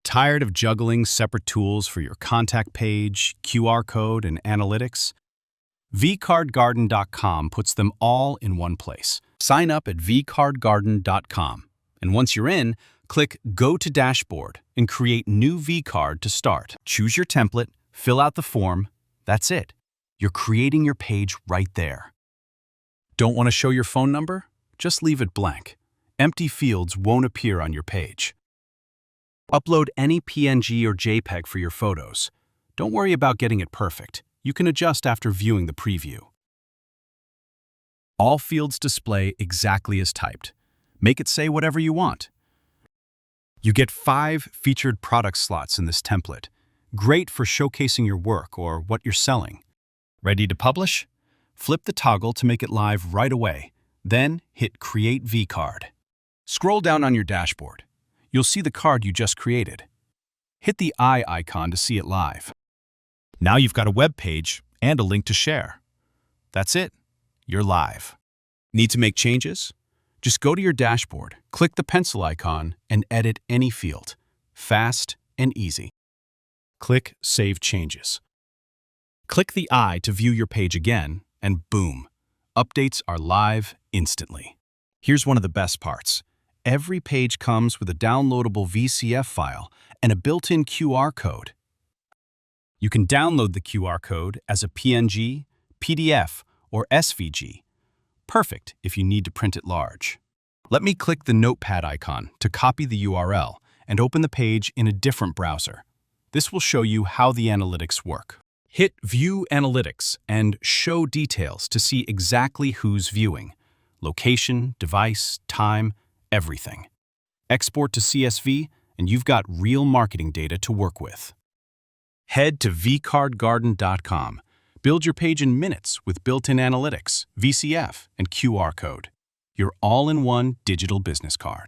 Tired of juggling separate tools for your contact page, QR code, and analytics? vCardGarden.com puts them all in one place. Sign up at vCardGarden.com, and once you're in, click Go to Dashboard and create new vCard to start. Choose your template, fill out the form. That's it. You're creating your page right there. Don't want to show your phone number? Just leave it blank. Empty fields won't appear on your page. Upload any PNG or JPEG for your photos. Don't worry about getting it perfect. You can adjust after viewing the preview. All fields display exactly as typed. Make it say whatever you want. You get 5 featured product slots in this template. Great for showcasing your work or what you're selling. Ready to publish? Flip the toggle to make it live right away. Then hit Create vCard. Scroll down on your dashboard. You'll see the card you just created. Hit the eye icon to see it live. Now you've got a web page and a link to share. That's it. You're live. Need to make changes? Just go to your dashboard, click the pencil icon, and edit any field. Fast and easy. Click Save Changes. Click the eye to view your page again, and boom, updates are live instantly. Here's one of the best parts. Every page comes with a downloadable VCF file and a built-in QR code. You can download the QR code as a PNG, PDF, or SVG. Perfect if you need to print it large. Let me click the notepad icon to copy the URL and open the page in a different browser. This will show you how the analytics work. Hit View Analytics and Show Details to see exactly who's viewing. Location, device, time, everything. Export to CSV, and you've got real marketing data to work with. Head to vCardGarden.com. Build your page in minutes with built-in analytics, VCF, and QR code. Your all-in-one digital business card.